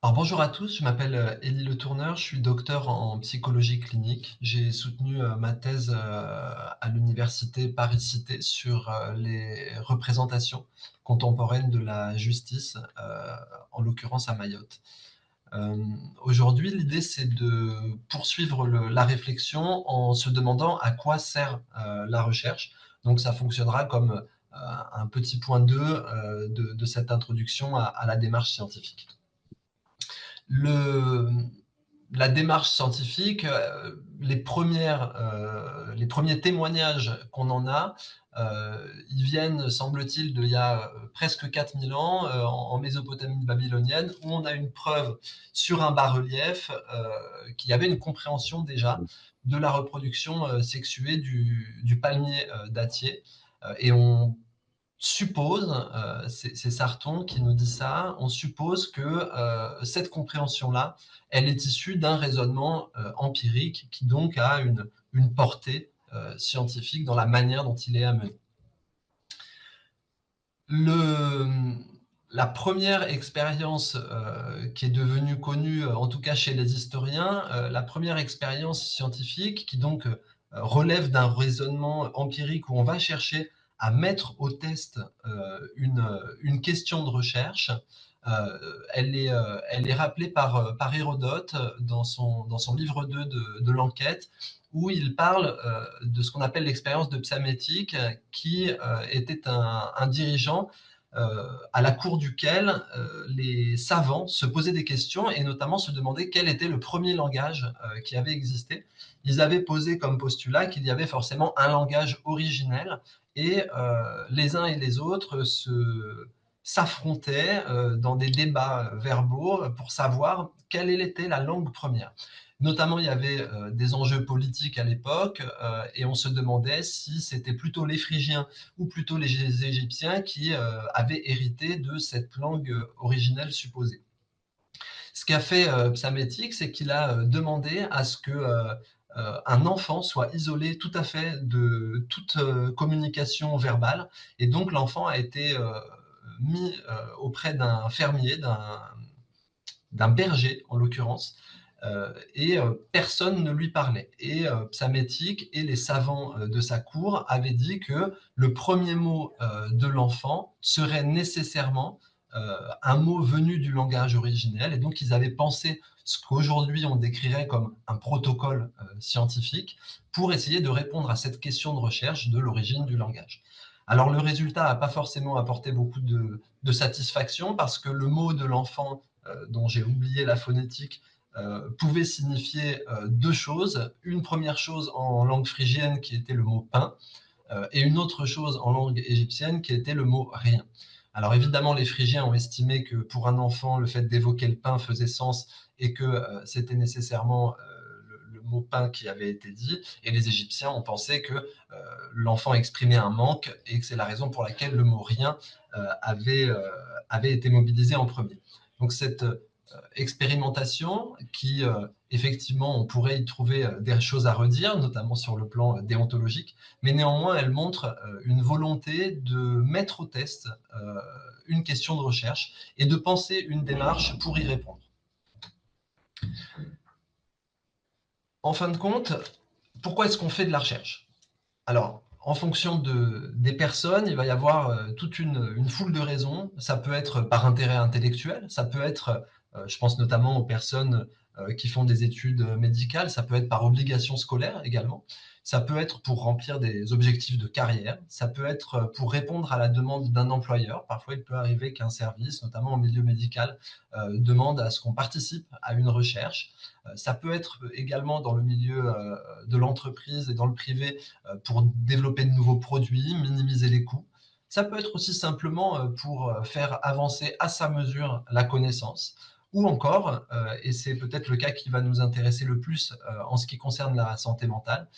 Alors bonjour à tous, je m'appelle Élie Le Tourneur, je suis docteur en psychologie clinique. J'ai soutenu ma thèse à l'université Paris-Cité sur les représentations contemporaines de la justice, en l'occurrence à Mayotte. Aujourd'hui, l'idée c'est de poursuivre la réflexion en se demandant à quoi sert la recherche. Donc ça fonctionnera comme un petit point 2 de cette introduction à la démarche scientifique. Le, la démarche scientifique, les premiers témoignages qu'on en a, ils viennent, semble-t-il, d'il y a presque 4000 ans, en Mésopotamie babylonienne, où on a une preuve sur un bas-relief qu'il y avait une compréhension déjà de la reproduction sexuée du palmier dattier. Et on suppose, c'est Sarton qui nous dit ça, on suppose que cette compréhension-là, elle est issue d'un raisonnement empirique qui donc a une portée scientifique dans la manière dont il est amené. La première expérience qui est devenue connue, en tout cas chez les historiens, la première expérience scientifique qui donc relève d'un raisonnement empirique où on va chercher à mettre au test une question de recherche, elle est rappelée par Hérodote dans son livre 2 de l'enquête, où il parle de ce qu'on appelle l'expérience de Psamétique, qui était un dirigeant à la cour duquel les savants se posaient des questions et notamment se demandaient quel était le premier langage qui avait existé. Ils avaient posé comme postulat qu'il y avait forcément un langage originel et les uns et les autres s'affrontaient dans des débats verbaux pour savoir quelle était la langue première. Notamment, il y avait des enjeux politiques à l'époque et on se demandait si c'était plutôt les Phrygiens ou plutôt les Égyptiens qui avaient hérité de cette langue originelle supposée. Ce qu'a fait Psamétique, c'est qu'il a demandé à ce que un enfant soit isolé tout à fait de toute communication verbale, et donc l'enfant a été mis auprès d'un fermier, d'un berger en l'occurrence, et personne ne lui parlait. Et Psamétique et les savants de sa cour avaient dit que le premier mot de l'enfant serait nécessairement un mot venu du langage originel, et donc ils avaient pensé ce qu'aujourd'hui on décrirait comme un protocole scientifique pour essayer de répondre à cette question de recherche de l'origine du langage. Alors le résultat n'a pas forcément apporté beaucoup de satisfaction, parce que le mot de l'enfant, dont j'ai oublié la phonétique, pouvait signifier deux choses. Une première chose en langue phrygienne qui était le mot pain, et une autre chose en langue égyptienne qui était le mot rien. Alors évidemment, les Phrygiens ont estimé que pour un enfant, le fait d'évoquer le pain faisait sens et que c'était nécessairement le mot pain qui avait été dit, et les Égyptiens ont pensé que l'enfant exprimait un manque et que c'est la raison pour laquelle le mot rien avait été mobilisé en premier. Donc cette expérimentation qui, effectivement, on pourrait y trouver des choses à redire, notamment sur le plan déontologique, mais néanmoins, elle montre une volonté de mettre au test une question de recherche et de penser une démarche pour y répondre. En fin de compte, pourquoi est-ce qu'on fait de la recherche? Alors, en fonction des personnes, il va y avoir toute une foule de raisons. Ça peut être par intérêt intellectuel, ça peut être, je pense notamment aux personnes qui font des études médicales, ça peut être par obligation scolaire également, ça peut être pour remplir des objectifs de carrière, ça peut être pour répondre à la demande d'un employeur. Parfois, il peut arriver qu'un service, notamment au milieu médical, demande à ce qu'on participe à une recherche. Ça peut être également dans le milieu de l'entreprise et dans le privé, pour développer de nouveaux produits, minimiser les coûts. Ça peut être aussi simplement pour faire avancer à sa mesure la connaissance, ou encore, et c'est peut-être le cas qui va nous intéresser le plus en ce qui concerne la santé mentale,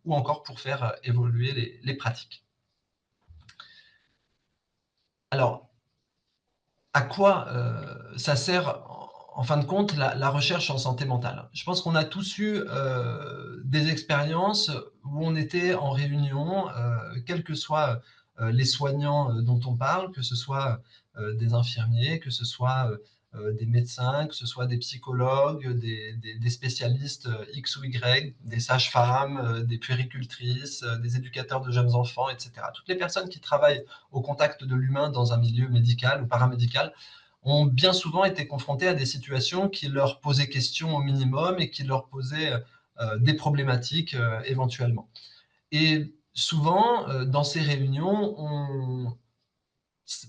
ou encore pour faire évoluer les pratiques. Alors, à quoi ça sert en fin de compte la recherche en santé mentale? Je pense qu'on a tous eu des expériences où on était en réunion, quels que soient les soignants dont on parle, que ce soit des infirmiers, que ce soit des médecins, que ce soit des psychologues, des spécialistes X ou Y, des sages-femmes, des puéricultrices, des éducateurs de jeunes enfants, etc. Toutes les personnes qui travaillent au contact de l'humain dans un milieu médical ou paramédical ont bien souvent été confrontées à des situations qui leur posaient question au minimum et qui leur posaient des problématiques éventuellement. Et souvent, dans ces réunions,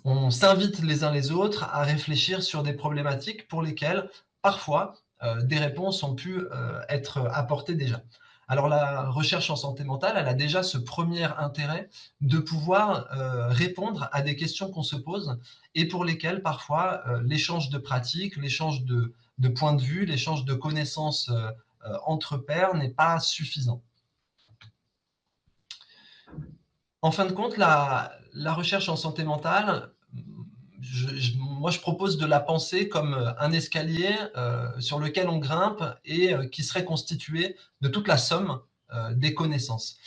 on s'invite les uns les autres à réfléchir sur des problématiques pour lesquelles, parfois, des réponses ont pu être apportées déjà. Alors la recherche en santé mentale, elle a déjà ce premier intérêt de pouvoir répondre à des questions qu'on se pose et pour lesquelles, parfois, l'échange de pratiques, l'échange de points de vue, l'échange de connaissances entre pairs n'est pas suffisant. En fin de compte, la recherche en santé mentale, moi je propose de la penser comme un escalier sur lequel on grimpe et qui serait constitué de toute la somme des connaissances.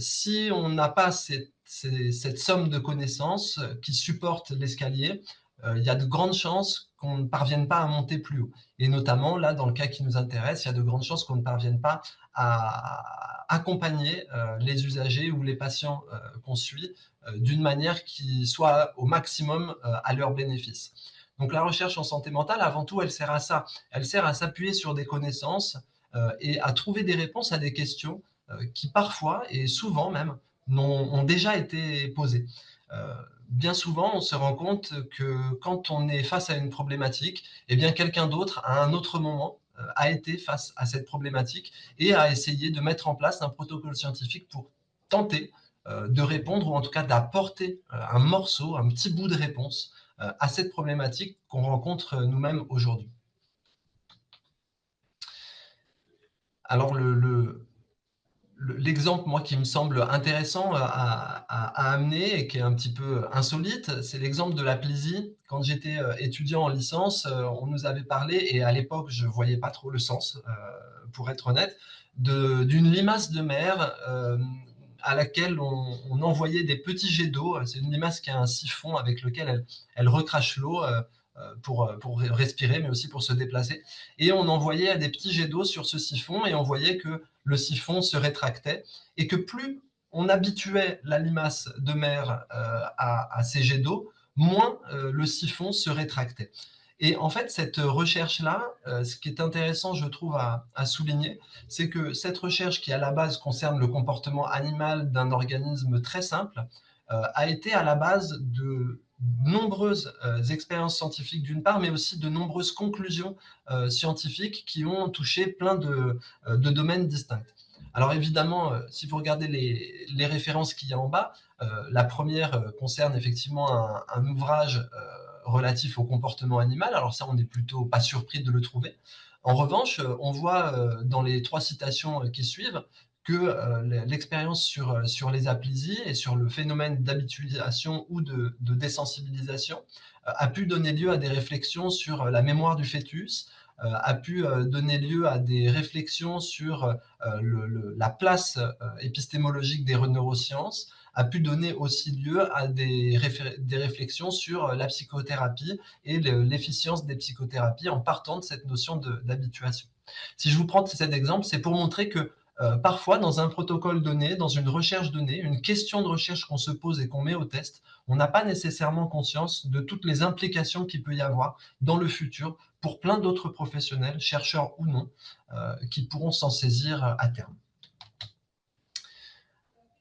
Si on n'a pas cette somme de connaissances qui supporte l'escalier, il y a de grandes chances qu'on ne parvienne pas à monter plus haut. Et notamment, là, dans le cas qui nous intéresse, il y a de grandes chances qu'on ne parvienne pas à accompagner les usagers ou les patients qu'on suit d'une manière qui soit au maximum à leur bénéfice. Donc la recherche en santé mentale, avant tout, elle sert à ça. Elle sert à s'appuyer sur des connaissances et à trouver des réponses à des questions qui parfois, et souvent même, ont déjà été posées. Bien souvent, on se rend compte que quand on est face à une problématique, eh bien quelqu'un d'autre, à un autre moment, a été face à cette problématique et a essayé de mettre en place un protocole scientifique pour tenter de répondre ou en tout cas d'apporter un morceau, un petit bout de réponse à cette problématique qu'on rencontre nous-mêmes aujourd'hui. Alors l'exemple, moi, qui me semble intéressant à amener et qui est un petit peu insolite, c'est l'exemple de la plaisie. Quand j'étais étudiant en licence, on nous avait parlé, et à l'époque, je ne voyais pas trop le sens, pour être honnête, d'une limace de mer à laquelle on envoyait des petits jets d'eau. C'est une limace qui a un siphon avec lequel elle recrache l'eau pour respirer, mais aussi pour se déplacer. Et on envoyait des petits jets d'eau sur ce siphon et on voyait que le siphon se rétractait et que plus on habituait la limace de mer à ces jets d'eau, moins le siphon se rétractait. Et en fait, cette recherche-là, ce qui est intéressant, je trouve, à souligner, c'est que cette recherche qui, à la base, concerne le comportement animal d'un organisme très simple, a été à la base de nombreuses expériences scientifiques d'une part, mais aussi de nombreuses conclusions scientifiques qui ont touché plein de domaines distincts. Alors évidemment, si vous regardez les références qu'il y a en bas, la première concerne effectivement un ouvrage relatif au comportement animal. Alors ça, on n'est plutôt pas surpris de le trouver. En revanche, on voit dans les trois citations qui suivent que l'expérience sur les aplysies et sur le phénomène d'habituation ou de désensibilisation a pu donner lieu à des réflexions sur la mémoire du fœtus, a pu donner lieu à des réflexions sur la place épistémologique des neurosciences, a pu donner aussi lieu à des réflexions sur la psychothérapie et l'efficience des psychothérapies en partant de cette notion d'habituation. Si je vous prends cet exemple, c'est pour montrer que parfois, dans un protocole donné, dans une recherche donnée, une question de recherche qu'on se pose et qu'on met au test, on n'a pas nécessairement conscience de toutes les implications qu'il peut y avoir dans le futur pour plein d'autres professionnels, chercheurs ou non, qui pourront s'en saisir à terme.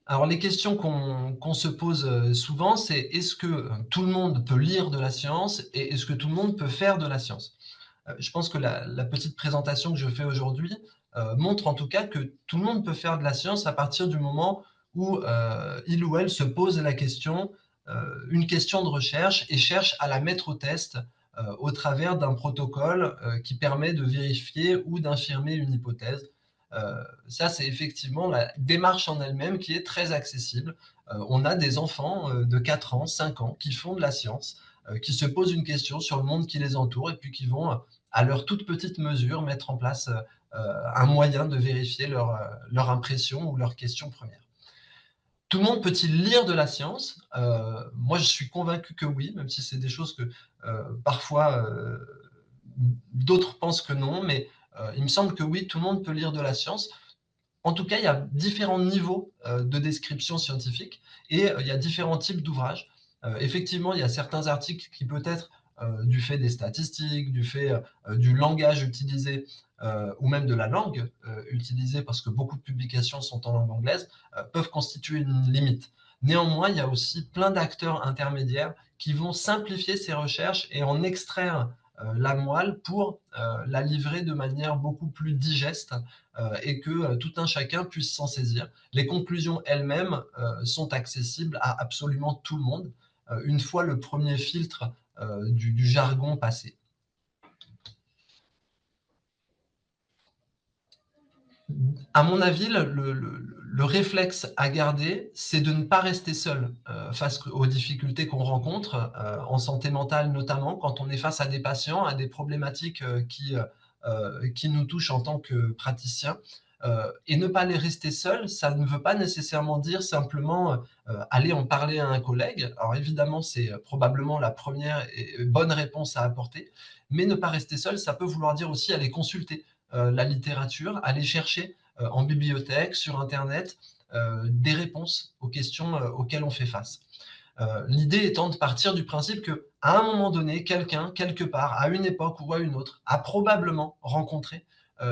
Alors les questions qu'on se pose souvent, c'est est-ce que tout le monde peut lire de la science et est-ce que tout le monde peut faire de la science? Je pense que la petite présentation que je fais aujourd'hui montre en tout cas que tout le monde peut faire de la science à partir du moment où il ou elle se pose la question, une question de recherche et cherche à la mettre au test au travers d'un protocole qui permet de vérifier ou d'infirmer une hypothèse. Ça, c'est effectivement la démarche en elle-même qui est très accessible. On a des enfants de 4 ans, 5 ans qui font de la science, qui se posent une question sur le monde qui les entoure et puis qui vont, à leur toute petite mesure, mettre en place un moyen de vérifier leur impression ou leur question première. Tout le monde peut-il lire de la science? Moi, je suis convaincu que oui, même si c'est des choses que parfois D'autres pensent que non, mais il me semble que oui, tout le monde peut lire de la science. En tout cas, il y a différents niveaux de description scientifique et il y a différents types d'ouvrages. Effectivement, il y a certains articles qui peut-être du fait des statistiques, du fait du langage utilisé ou même de la langue utilisée, parce que beaucoup de publications sont en langue anglaise, peuvent constituer une limite. Néanmoins, il y a aussi plein d'acteurs intermédiaires qui vont simplifier ces recherches et en extraire la moelle pour la livrer de manière beaucoup plus digeste et que tout un chacun puisse s'en saisir. Les conclusions elles-mêmes sont accessibles à absolument tout le monde, une fois le premier filtre du jargon passé. À mon avis, le réflexe à garder, c'est de ne pas rester seul face aux difficultés qu'on rencontre, en santé mentale notamment, quand on est face à des patients, à des problématiques qui nous touchent en tant que praticiens. Et ne pas les rester seuls, ça ne veut pas nécessairement dire simplement aller en parler à un collègue. Alors évidemment, c'est probablement la première et bonne réponse à apporter, mais ne pas rester seul, ça peut vouloir dire aussi aller consulter la littérature, aller chercher en bibliothèque, sur Internet, des réponses aux questions auxquelles on fait face. L'idée étant de partir du principe que, à un moment donné, quelqu'un, quelque part, à une époque ou à une autre, a probablement rencontré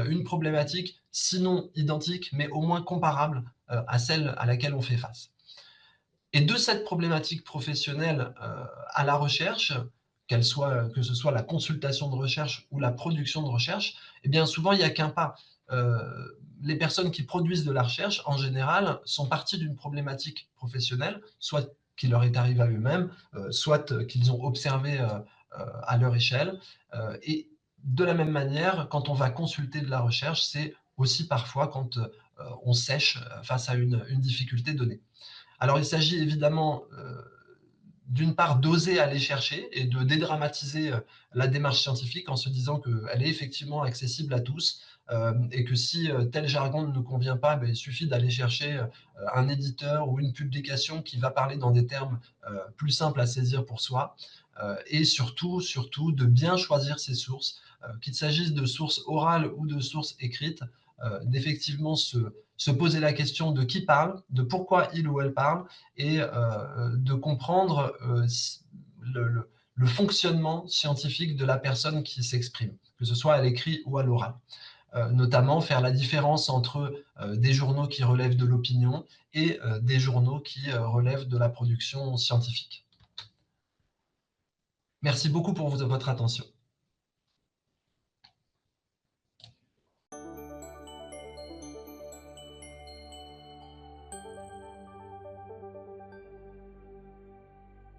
une problématique, sinon identique, mais au moins comparable à celle à laquelle on fait face. Et de cette problématique professionnelle à la recherche, que ce soit la consultation de recherche ou la production de recherche, eh bien souvent il n'y a qu'un pas. Les personnes qui produisent de la recherche, en général, sont parties d'une problématique professionnelle, soit qui leur est arrivée à eux-mêmes, soit qu'ils ont observé à leur échelle. Et de la même manière, quand on va consulter de la recherche, c'est aussi parfois quand on sèche face à une difficulté donnée. Alors, il s'agit évidemment, d'une part, d'oser aller chercher et de dédramatiser la démarche scientifique en se disant qu'elle est effectivement accessible à tous et que si tel jargon ne nous convient pas, ben, il suffit d'aller chercher un éditeur ou une publication qui va parler dans des termes plus simples à saisir pour soi. Et surtout, surtout, de bien choisir ses sources, qu'il s'agisse de sources orales ou de sources écrites, d'effectivement se poser la question de qui parle, de pourquoi il ou elle parle, et de comprendre le fonctionnement scientifique de la personne qui s'exprime, que ce soit à l'écrit ou à l'oral. Notamment faire la différence entre des journaux qui relèvent de l'opinion et des journaux qui relèvent de la production scientifique. Merci beaucoup pour votre attention.